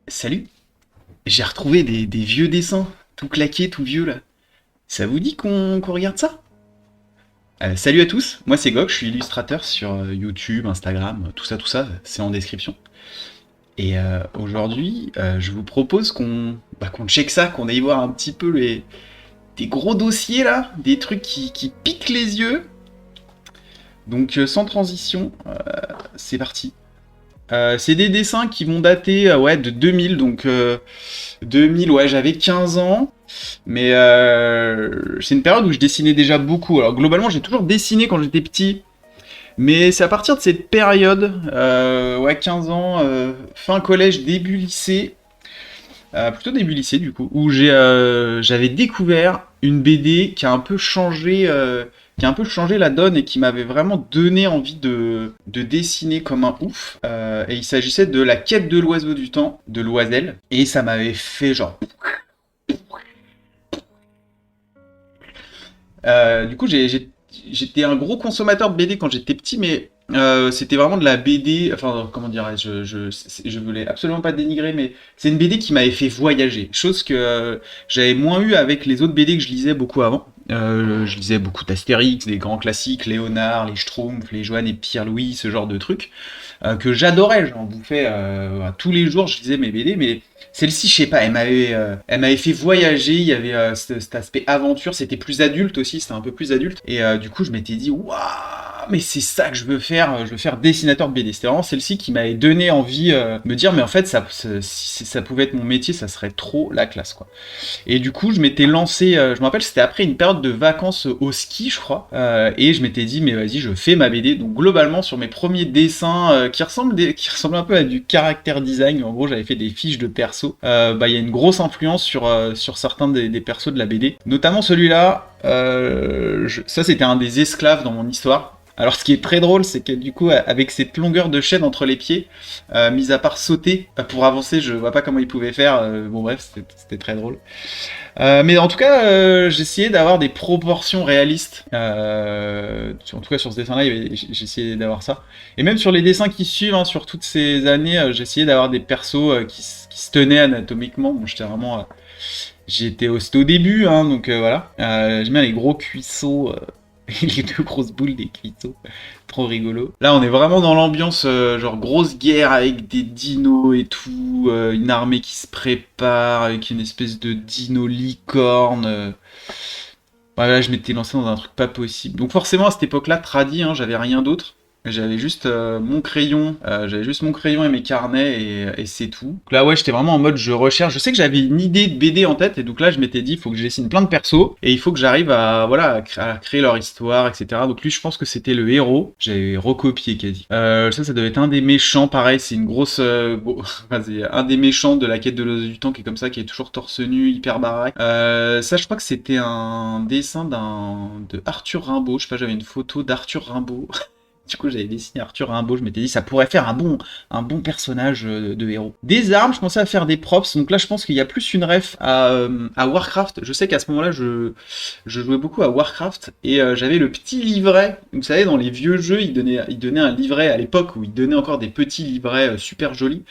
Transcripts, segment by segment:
Salut, j'ai retrouvé des vieux dessins, tout claqués, tout vieux là. Ça vous dit qu'on regarde ça? Salut à tous, moi c'est Gok, je suis illustrateur sur YouTube, Instagram, tout ça, c'est en description. Et aujourd'hui, je vous propose qu'on check ça, qu'on aille voir un petit peu des gros dossiers là, des trucs qui piquent les yeux. Donc sans transition, c'est parti. C'est des dessins qui vont dater ouais, de 2000, donc 2000, ouais, j'avais 15 ans, mais c'est une période où je dessinais déjà beaucoup. Alors globalement, j'ai toujours dessiné quand j'étais petit, mais c'est à partir de cette période, ouais, 15 ans, fin collège, début lycée, plutôt début lycée du coup, où j'avais découvert une BD qui a un peu changé la donne et qui m'avait vraiment donné envie de dessiner comme un ouf. Et il s'agissait de La Quête de l'Oiseau du Temps, de Loisel. Et ça m'avait fait genre... Du coup, j'étais un gros consommateur de BD quand j'étais petit, mais c'était vraiment de la BD... Enfin, comment dirais-je, je voulais absolument pas dénigrer, mais c'est une BD qui m'avait fait voyager. Chose que j'avais moins eu avec les autres BD que je lisais beaucoup avant. Je lisais beaucoup d'Astérix, des grands classiques, Léonard, les Schtroumpfs, les Joanne et Pierre-Louis, ce genre de trucs, que j'adorais, j'en bouffais tous les jours, je lisais mes BD, mais celle-ci, je sais pas, elle m'avait fait voyager, il y avait cet aspect aventure, c'était plus adulte aussi, c'était un peu plus adulte, et du coup je m'étais dit, waouh, mais c'est ça que je veux faire dessinateur de BD. C'était vraiment celle-ci qui m'avait donné envie de me dire, mais en fait, si ça pouvait être mon métier, ça serait trop la classe, quoi. Et du coup, je m'étais lancé, je me rappelle, c'était après une période de vacances au ski, je crois, et je m'étais dit, mais vas-y, je fais ma BD. Donc globalement, sur mes premiers dessins qui ressemblent un peu à du character design, en gros, j'avais fait des fiches de perso. Il y a une grosse influence sur certains des persos de la BD, notamment celui-là. Ça, c'était un des esclaves dans mon histoire. Alors, ce qui est très drôle, c'est que du coup, avec cette longueur de chaîne entre les pieds, mis à part sauter pour avancer, je vois pas comment il pouvait faire. Bon, bref, c'était très drôle. Mais en tout cas, j'essayais d'avoir des proportions réalistes. En tout cas, sur ce dessin-là, j'essayais d'avoir ça. Et même sur les dessins qui suivent, hein, sur toutes ces années, j'essayais d'avoir des persos qui se tenaient anatomiquement. Bon, c'était au début, hein, donc voilà. J'aime bien les gros cuisseaux. Les deux grosses boules des cuisseaux. Trop rigolo. Là, on est vraiment dans l'ambiance, genre grosse guerre avec des dinos et tout, une armée qui se prépare avec une espèce de dino licorne. Voilà, je m'étais lancé dans un truc pas possible. Donc forcément, à cette époque-là, tradi, hein, j'avais rien d'autre. J'avais juste mon crayon et mes carnets et c'est tout. Donc là ouais, j'étais vraiment en mode je recherche. Je sais que j'avais une idée de BD en tête et donc là je m'étais dit il faut que je dessine plein de persos et il faut que j'arrive à voilà à créer leur histoire, etc. Donc lui je pense que c'était le héros. J'avais recopié quasi. Ça devait être un des méchants. Pareil, c'est une grosse, enfin, c'est un des méchants de la quête de l'os du temps qui est comme ça, qui est toujours torse nu, hyper baraque. Ça je crois que c'était un dessin de Arthur Rimbaud. Je sais pas, j'avais une photo d'Arthur Rimbaud. Du coup, j'avais dessiné Arthur Rimbaud, je m'étais dit ça pourrait faire un bon personnage de héros. Des armes, je pensais à faire des props, donc là je pense qu'il y a plus une ref à Warcraft. Je sais qu'à ce moment-là, je jouais beaucoup à Warcraft et j'avais le petit livret. Vous savez, dans les vieux jeux, ils donnaient un livret à l'époque où ils donnaient encore des petits livrets super jolis.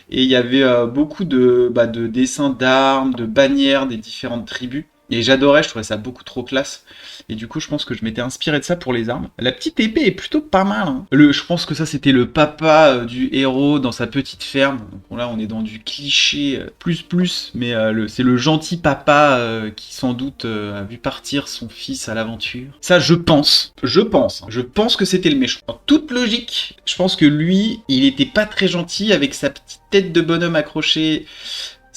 Et il y avait beaucoup de dessins d'armes, de bannières des différentes tribus. Et j'adorais, je trouvais ça beaucoup trop classe. Et du coup, je pense que je m'étais inspiré de ça pour les armes. La petite épée est plutôt pas mal, hein. Je pense que ça, c'était le papa du héros dans sa petite ferme. Donc là, on est dans du cliché plus, mais c'est le gentil papa qui sans doute a vu partir son fils à l'aventure. Ça, je pense que c'était le méchant. En toute logique, je pense que lui, il était pas très gentil avec sa petite tête de bonhomme accrochée,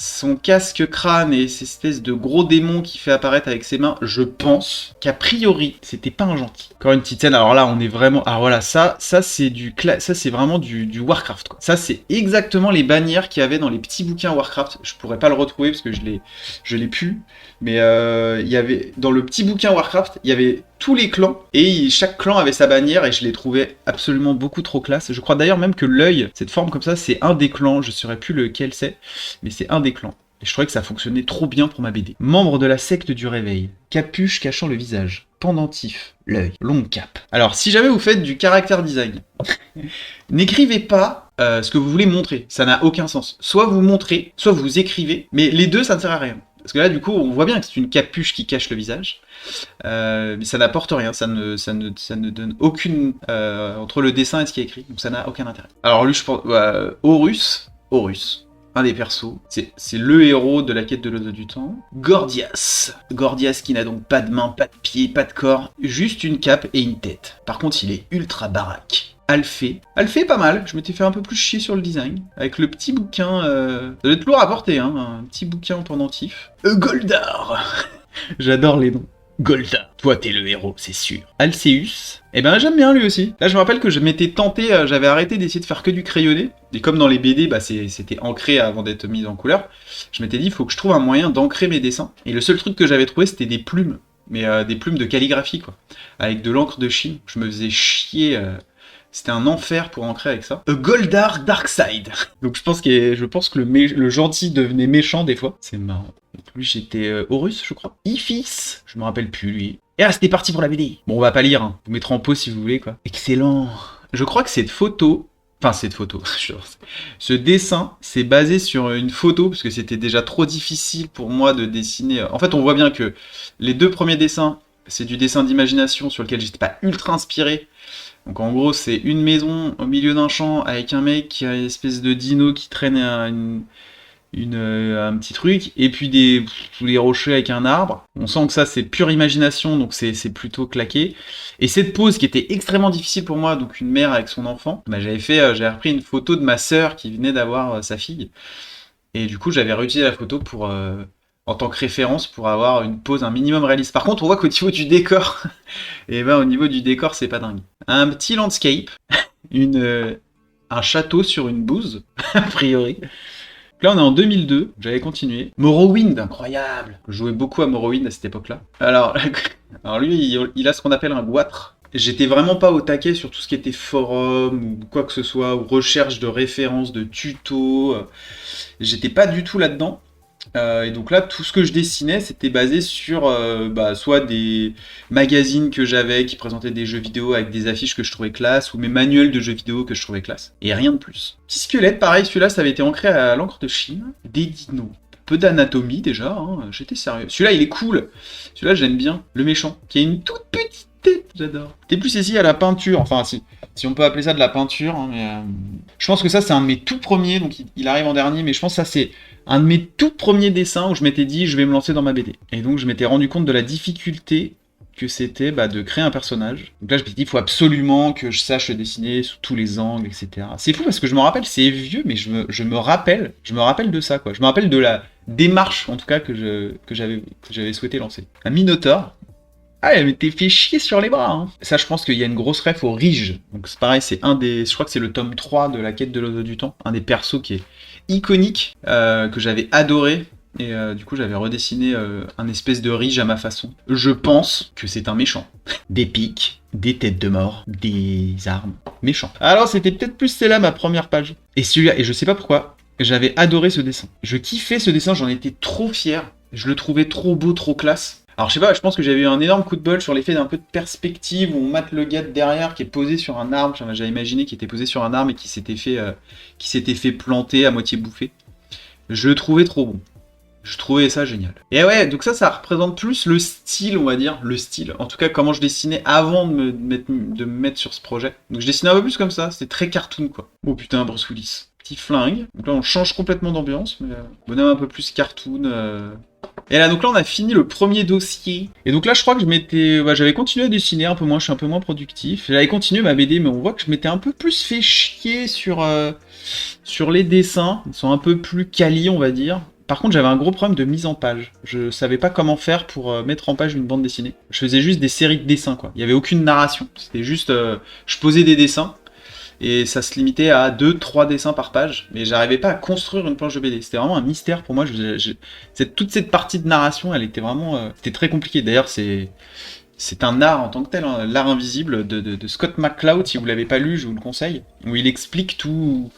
son casque crâne et ces espèces de gros démons qu'il fait apparaître avec ses mains. Je pense qu'a priori, c'était pas un gentil. Encore une petite scène, alors là, on est vraiment... Alors voilà, ça c'est vraiment du Warcraft, quoi. Ça, c'est exactement les bannières qu'il y avait dans les petits bouquins Warcraft. Je pourrais pas le retrouver parce que je l'ai pu. Mais il y avait... Dans le petit bouquin Warcraft, il y avait tous les clans, et chaque clan avait sa bannière, et je les trouvais absolument beaucoup trop classe. Je crois d'ailleurs même que l'œil, cette forme comme ça, c'est un des clans, je saurais plus lequel c'est, mais c'est un des clans. Et je trouvais que ça fonctionnait trop bien pour ma BD. Membre de la secte du réveil. Capuche cachant le visage. Pendentif. L'œil. Longue cape. Alors, si jamais vous faites du character design, n'écrivez pas ce que vous voulez montrer. Ça n'a aucun sens. Soit vous montrez, soit vous écrivez, mais les deux, ça ne sert à rien. Parce que là, du coup, on voit bien que c'est une capuche qui cache le visage. Mais ça n'apporte rien, ça ne donne aucune... entre le dessin et ce qui est écrit, donc ça n'a aucun intérêt. Alors lui, je pense... Horus, un des persos, c'est le héros de la quête de l'Oiseau du Temps. Gordias qui n'a donc pas de main, pas de pied, pas de corps, juste une cape et une tête. Par contre, il est ultra baraque. Alphée pas mal, je m'étais fait un peu plus chier sur le design, avec le petit bouquin, ça doit être lourd à porter, hein, un petit bouquin pendentif. Goldar J'adore les noms. Goldar, toi t'es le héros, c'est sûr. Alcéus, eh ben j'aime bien lui aussi. Là je me rappelle que je m'étais tenté, j'avais arrêté d'essayer de faire que du crayonné, et comme dans les BD, bah c'était ancré avant d'être mis en couleur, je m'étais dit, il faut que je trouve un moyen d'ancrer mes dessins. Et le seul truc que j'avais trouvé, c'était des plumes, mais des plumes de calligraphie, quoi. Avec de l'encre de Chine, je me faisais chier... C'était un enfer pour ancrer avec ça. Goldar Darkside. Donc je pense que le gentil devenait méchant des fois. C'est marrant. Donc lui j'étais Horus je crois. Iphis. Je me rappelle plus lui. Et là c'était parti pour la BD. Bon on va pas lire. Hein. Vous mettrez en pause si vous voulez quoi. Excellent. Je crois que cette photo... Enfin cette photo. Ce dessin c'est basé sur une photo parce que c'était déjà trop difficile pour moi de dessiner. En fait on voit bien que les deux premiers dessins c'est du dessin d'imagination sur lequel j'étais pas ultra inspiré. Donc en gros, c'est une maison au milieu d'un champ avec un mec qui a une espèce de dino qui traîne un petit truc, et puis tous les rochers avec un arbre. On sent que ça, c'est pure imagination, donc c'est plutôt claqué. Et cette pose qui était extrêmement difficile pour moi, donc une mère avec son enfant, bah, j'avais repris une photo de ma sœur qui venait d'avoir sa fille. Et du coup, j'avais réutilisé la photo pour... en tant que référence pour avoir une pose un minimum réaliste. Par contre, on voit qu'au niveau du décor, et ben au niveau du décor, c'est pas dingue. Un petit landscape, un château sur une bouse, a priori. Là, on est en 2002, j'avais continué. Morrowind, incroyable. Je jouais beaucoup à Morrowind à cette époque-là. Alors lui, il a ce qu'on appelle un goitre. J'étais vraiment pas au taquet sur tout ce qui était forum ou quoi que ce soit, ou recherche de références, de tutos. J'étais pas du tout là-dedans. Et donc là, tout ce que je dessinais, c'était basé sur soit des magazines que j'avais qui présentaient des jeux vidéo avec des affiches que je trouvais classe, ou mes manuels de jeux vidéo que je trouvais classe. Et rien de plus. Petit squelette, pareil, celui-là, ça avait été ancré à l'encre de Chine. Des dinos. Peu d'anatomie déjà, hein, j'étais sérieux. Celui-là, il est cool. Celui-là, j'aime bien. Le méchant, qui a une toute petite tête, j'adore. T'es plus ici à la peinture, enfin si on peut appeler ça de la peinture, hein, mais je pense que ça c'est un de mes tout premiers, donc il arrive en dernier, mais je pense que ça c'est un de mes tout premiers dessins où je m'étais dit je vais me lancer dans ma BD. Et donc je m'étais rendu compte de la difficulté que c'était de créer un personnage. Donc là je me suis dit il faut absolument que je sache le dessiner sous tous les angles, etc. C'est fou parce que je me rappelle, c'est vieux, mais je me rappelle de ça, quoi. Je me rappelle de la démarche en tout cas que j'avais souhaité lancer. Un Minotaure. Ah, mais t'es fait chier sur les bras, hein. Ça, je pense qu'il y a une grosse ref au Rige. Donc, c'est pareil, je crois que c'est le tome 3 de la quête de l'Oiseau du Temps. Un des persos qui est iconique, que j'avais adoré. Et du coup, j'avais redessiné un espèce de Rige à ma façon. Je pense que c'est un méchant. Des pics, des têtes de mort, des armes. Méchant. Alors, c'était peut-être plus celle-là ma première page. Et celui-là, et je sais pas pourquoi, j'avais adoré ce dessin. Je kiffais ce dessin, j'en étais trop fier. Je le trouvais trop beau, trop classe. Alors je sais pas, je pense que j'avais eu un énorme coup de bol sur l'effet d'un peu de perspective où on mate le gars de derrière qui est posé sur un arbre. J'avais imaginé qu'il était posé sur un arbre et qui s'était fait planter à moitié bouffé. Je le trouvais trop bon. Je trouvais ça génial. Et ouais, donc ça représente plus le style, on va dire. Le style. En tout cas, comment je dessinais avant de me mettre sur ce projet. Donc je dessinais un peu plus comme ça. C'était très cartoon, quoi. Oh putain, Bruce Willis. Petit flingue. Donc là, on change complètement d'ambiance. Mais bonhomme un peu plus cartoon. Et là, donc là, on a fini le premier dossier. Et donc là, je crois que j'avais continué à dessiner un peu moins. Je suis un peu moins productif. J'avais continué ma BD, mais on voit que je m'étais un peu plus fait chier sur les dessins. Ils sont un peu plus quali, on va dire. Par contre, j'avais un gros problème de mise en page. Je savais pas comment faire pour mettre en page une bande dessinée. Je faisais juste des séries de dessins, quoi. Il y avait aucune narration. C'était juste, je posais des dessins et ça se limitait à 2-3 dessins par page. Mais j'arrivais pas à construire une planche de BD. C'était vraiment un mystère pour moi. Toute cette partie de narration, elle était vraiment, c'était très compliqué. D'ailleurs, c'est un art en tant que tel, hein, l'art invisible de Scott McCloud. Si vous l'avez pas lu, je vous le conseille, où il explique tout.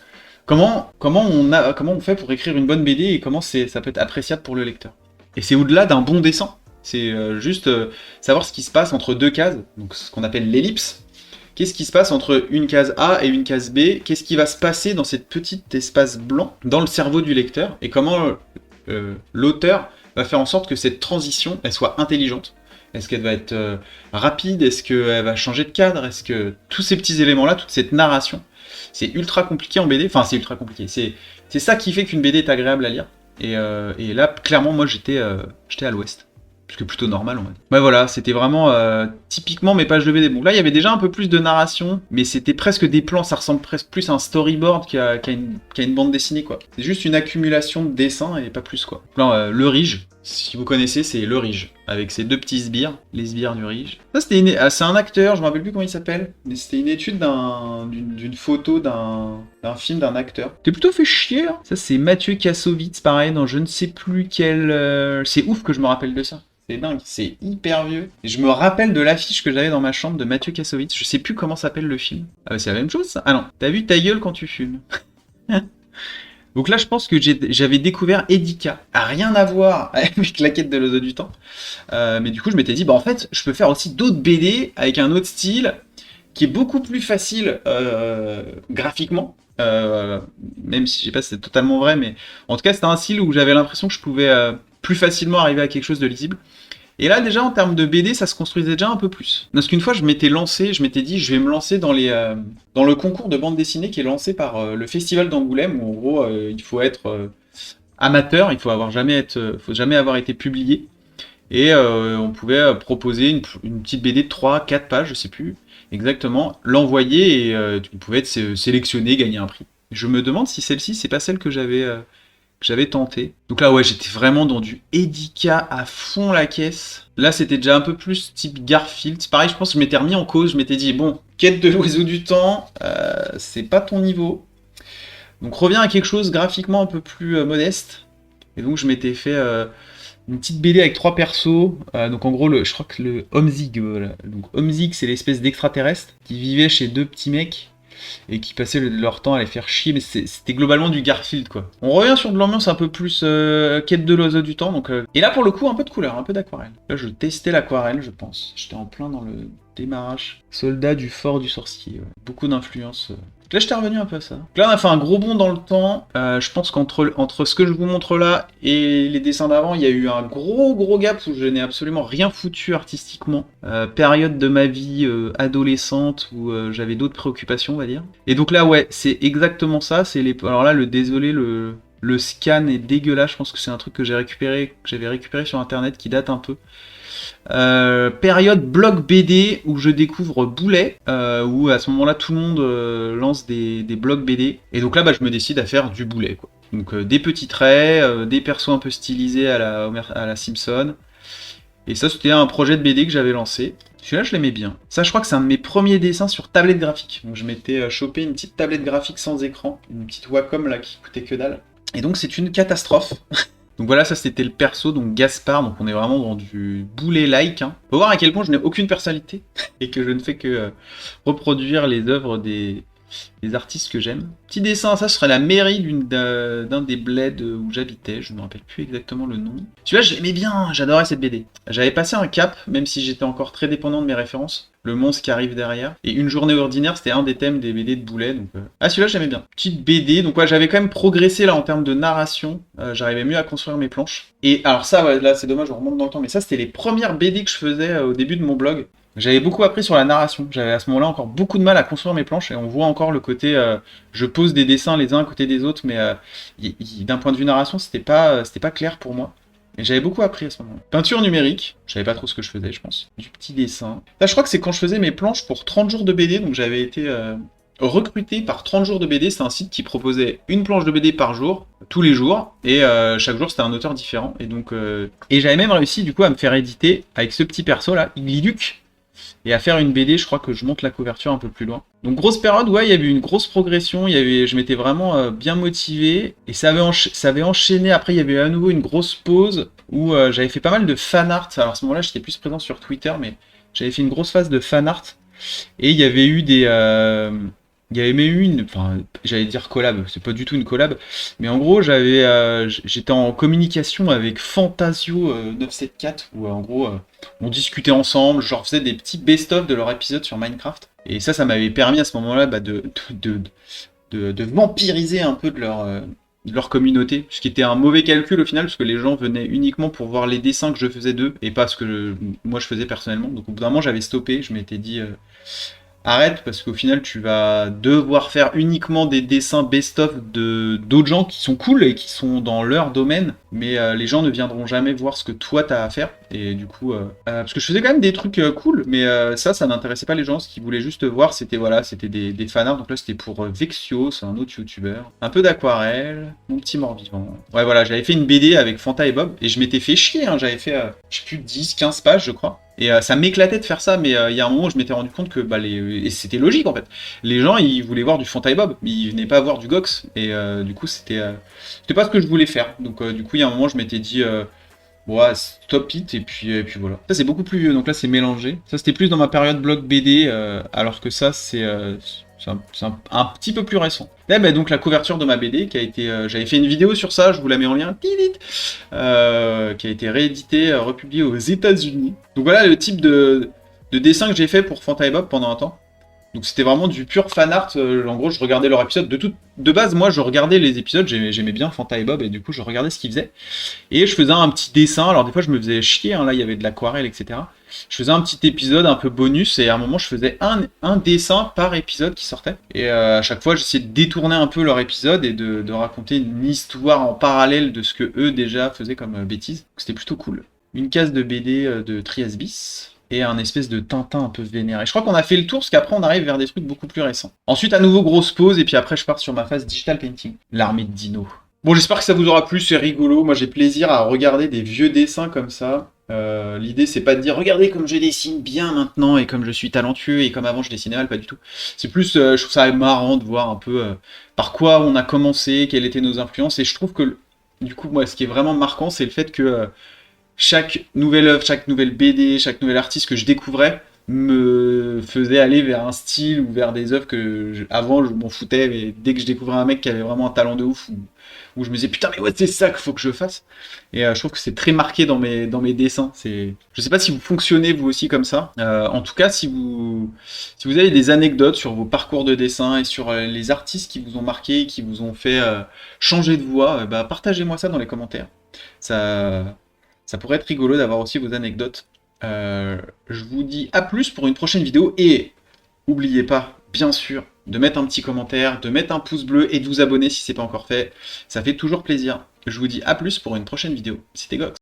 comment on fait pour écrire une bonne BD et comment ça peut être appréciable pour le lecteur. Et c'est au-delà d'un bon dessin. C'est juste savoir ce qui se passe entre deux cases, donc ce qu'on appelle l'ellipse. Qu'est-ce qui se passe entre une case A et une case B? Qu'est-ce qui va se passer dans cette petite espace blanc dans le cerveau du lecteur? Et comment l'auteur va faire en sorte que cette transition, elle soit intelligente? Est-ce qu'elle va être rapide? Est-ce qu'elle va changer de cadre? Est-ce que tous ces petits éléments-là, toute cette narration, c'est ultra compliqué en BD? Enfin, c'est ultra compliqué. C'est ça qui fait qu'une BD est agréable à lire. Et là, clairement, moi, j'étais à l'ouest. Parce que plutôt normal, on va dire. Ouais, voilà, c'était vraiment typiquement mes pages de BD. Bon, là, il y avait déjà un peu plus de narration, mais c'était presque des plans, ça ressemble presque plus à un storyboard qu'à une bande dessinée, quoi. C'est juste une accumulation de dessins et pas plus, quoi. Là, le Rige, si vous connaissez, c'est le Rige, avec ses deux petits sbires, les sbires du Rige. Ça, c'est un acteur, je me rappelle plus comment il s'appelle, mais c'était une étude d'une photo d'un film d'un acteur. T'es plutôt fait chier, hein. Ça, c'est Mathieu Kassovitz, pareil, dans je ne sais plus quel... C'est ouf que je me rappelle de ça. C'est dingue, c'est hyper vieux. Et je me rappelle de l'affiche que j'avais dans ma chambre de Mathieu Kassovitz. Je sais plus comment s'appelle le film. Ah bah c'est la même chose ça. Ah non, t'as vu ta gueule quand tu fumes. Donc là je pense que j'avais découvert Edika. A rien à voir avec la quête de l'oiseau du temps. Mais du coup je m'étais dit, bah en fait je peux faire aussi d'autres BD avec un autre style qui est beaucoup plus facile graphiquement. Même si je sais pas si c'est totalement vrai, mais en tout cas c'était un style où j'avais l'impression que je pouvais plus facilement arriver à quelque chose de lisible. Et là déjà en termes de BD ça se construisait déjà un peu plus. Parce qu'une fois je m'étais dit je vais me lancer dans le concours de bande dessinée qui est lancé par le festival d'Angoulême où en gros il faut être amateur, il faut jamais avoir été publié. Et on pouvait proposer une petite BD de 3-4 pages, je sais plus exactement, l'envoyer et tu pouvais être sélectionné, gagner un prix. Je me demande si celle-ci, c'est pas celle que j'avais tenté. Donc là, ouais, j'étais vraiment dans du Edika à fond la caisse. Là, c'était déjà un peu plus type Garfield. C'est pareil, je pense que je m'étais remis en cause. Je m'étais dit, bon, quête de l'oiseau du temps, c'est pas ton niveau. Donc reviens à quelque chose graphiquement un peu plus modeste. Et donc je m'étais fait une petite BD avec 3 persos. Donc en gros, je crois que le Homzig, voilà. Donc Homzig, c'est l'espèce d'extraterrestre qui vivait chez 2 petits mecs et qui passaient leur temps à les faire chier, mais c'était globalement du Garfield, quoi. On revient sur de l'ambiance un peu plus quête de l'oiseau du temps, donc... Et là, pour le coup, un peu de couleur, un peu d'aquarelle. Là, je testais l'aquarelle, je pense. J'étais en plein dans le démarrage. Soldat du fort du sorcier, ouais. Beaucoup d'influence. Là, j'étais revenu un peu à ça. Donc là, on a fait un gros bond dans le temps. Je pense qu'entre ce que je vous montre là et les dessins d'avant, il y a eu un gros gap où je n'ai absolument rien foutu artistiquement. Période de ma vie adolescente où j'avais d'autres préoccupations, on va dire. Et donc là, ouais, c'est exactement ça. Alors là, le scan est dégueulasse. Je pense que c'est un truc que j'avais récupéré sur internet qui date un peu. Période blog BD où je découvre Boulet, où à ce moment-là tout le monde lance des blogs BD. Et donc là, je me décide à faire du Boulet, quoi. Donc des petits traits, des persos un peu stylisés à la Simpson. Et ça, c'était un projet de BD que j'avais lancé. Celui-là, je l'aimais bien. Ça, je crois que c'est un de mes premiers dessins sur tablette graphique. Donc je m'étais chopé une petite tablette graphique sans écran, une petite Wacom là qui coûtait que dalle. Et donc c'est une catastrophe. Donc voilà, ça c'était le perso, donc Gaspard, donc on est vraiment dans du boulet-like. Hein. Faut voir à quel point je n'ai aucune personnalité et que je ne fais que reproduire les œuvres des artistes que j'aime. Petit dessin, ça serait la mairie d'un des bleds où j'habitais, je ne me rappelle plus exactement le nom. Celui-là, je l'aimais bien, j'adorais cette BD. J'avais passé un cap, même si j'étais encore très dépendant de mes références. Le monstre qui arrive derrière. Et Une journée ordinaire, c'était un des thèmes des BD de Boulet. Donc, Ah, celui-là, j'aimais bien. Petite BD, donc ouais, j'avais quand même progressé là en termes de narration. J'arrivais mieux à construire mes planches. Et alors ça, ouais, là, c'est dommage, je remonte dans le temps, mais ça, c'était les premières BD que je faisais au début de mon blog. J'avais beaucoup appris sur la narration. J'avais à ce moment-là encore beaucoup de mal à construire mes planches et on voit encore le côté je pose des dessins les uns à côté des autres, mais d'un point de vue narration, c'était pas clair pour moi. Et j'avais beaucoup appris à ce moment-là. Peinture numérique, je savais pas trop ce que je faisais, je pense. Du petit dessin. Là, je crois que c'est quand je faisais mes planches pour 30 jours de BD, donc j'avais été recruté par 30 jours de BD. C'est un site qui proposait une planche de BD par jour, tous les jours, et chaque jour c'était un auteur différent. Et donc, et j'avais même réussi du coup à me faire éditer avec ce petit perso là, Igliduc. Et à faire une BD, je crois que je monte la couverture un peu plus loin. Donc grosse période, ouais, il y avait une grosse progression, je m'étais vraiment bien motivé, et ça avait enchaîné, après il y avait à nouveau une grosse pause, où j'avais fait pas mal de fan art. Alors à ce moment-là, j'étais plus présent sur Twitter, mais j'avais fait une grosse phase de fan art, et il y avait eu Il y avait même une, enfin, j'allais dire collab, c'est pas du tout une collab, mais en gros, j'étais en communication avec Fantasio 974, où en gros, on discutait ensemble, je leur faisais des petits best-of de leur épisode sur Minecraft. Et ça m'avait permis à ce moment-là bah, de vampiriser un peu de leur communauté, ce qui était un mauvais calcul au final, parce que les gens venaient uniquement pour voir les dessins que je faisais d'eux, et pas ce que moi je faisais personnellement. Donc au bout d'un moment, j'avais stoppé, je m'étais dit, arrête, parce qu'au final, tu vas devoir faire uniquement des dessins best-of de d'autres gens qui sont cool et qui sont dans leur domaine, mais les gens ne viendront jamais voir ce que toi t'as à faire. Et du coup, parce que je faisais quand même des trucs cool, mais ça n'intéressait pas les gens. Ce qu'ils voulaient juste voir, c'était voilà, c'était des fanarts. Donc là, c'était pour Vexio, c'est un autre youtubeur. Un peu d'aquarelle, mon petit mort-vivant. Ouais, voilà, j'avais fait une BD avec Fanta et Bob, et je m'étais fait chier, hein. J'avais fait, je sais plus, 10, 15 pages, je crois. Et ça m'éclatait de faire ça, mais il y a un moment où je m'étais rendu compte que bah, et c'était logique en fait. Les gens ils voulaient voir du Fanta et Bob, mais ils venaient pas voir du Gox. Et du coup c'était pas ce que je voulais faire. Donc du coup il y a un moment je m'étais dit ouais, stop it et puis voilà. Ça c'est beaucoup plus vieux, donc là c'est mélangé. Ça c'était plus dans ma période blog BD, alors que ça c'est un petit peu plus récent. Là, bah, donc la couverture de ma BD qui a été, j'avais fait une vidéo sur ça, je vous la mets en lien, qui a été rééditée, republiée aux États-Unis. Donc voilà le type de dessin que j'ai fait pour Fanta et Bob pendant un temps. Donc c'était vraiment du pur fan art. En gros, je regardais leur épisode. De base, moi, je regardais les épisodes. J'aimais bien Fanta et Bob et du coup, je regardais ce qu'ils faisaient. Et je faisais un petit dessin. Alors des fois, je me faisais chier. Hein, là, il y avait de l'aquarelle, etc. Je faisais un petit épisode un peu bonus et à un moment, je faisais un dessin par épisode qui sortait. Et à chaque fois, j'essayais de détourner un peu leur épisode et de raconter une histoire en parallèle de ce que eux déjà faisaient comme bêtises. C'était plutôt cool. Une case de BD de Trias Bis et un espèce de Tintin un peu vénéré. Je crois qu'on a fait le tour, parce qu'après on arrive vers des trucs beaucoup plus récents. Ensuite, à nouveau, grosse pause, et puis après je pars sur ma phase digital painting. L'armée de Dino. Bon, j'espère que ça vous aura plu, c'est rigolo. Moi j'ai plaisir à regarder des vieux dessins comme ça. L'idée c'est pas de dire regardez comme je dessine bien maintenant et comme je suis talentueux et comme avant je dessinais mal, pas du tout. C'est plus, je trouve ça marrant de voir un peu par quoi on a commencé, quelles étaient nos influences, et je trouve que du coup moi ce qui est vraiment marquant c'est le fait que chaque nouvelle œuvre, chaque nouvelle BD, chaque nouvel artiste que je découvrais me faisait aller vers un style ou vers des œuvres que avant je m'en foutais, mais dès que je découvrais un mec qui avait vraiment un talent de ouf, où je me disais putain mais ouais c'est ça qu'il faut que je fasse. Et je trouve que c'est très marqué dans mes dessins. Je sais pas si vous fonctionnez vous aussi comme ça. En tout cas si vous avez des anecdotes sur vos parcours de dessin et sur les artistes qui vous ont marqué, qui vous ont fait changer de voix, bah partagez-moi ça dans les commentaires. Ça ça pourrait être rigolo d'avoir aussi vos anecdotes. Je vous dis à plus pour une prochaine vidéo et n'oubliez pas, bien sûr, de mettre un petit commentaire, de mettre un pouce bleu et de vous abonner si c'est pas encore fait. Ça fait toujours plaisir. Je vous dis à plus pour une prochaine vidéo. C'était Gox.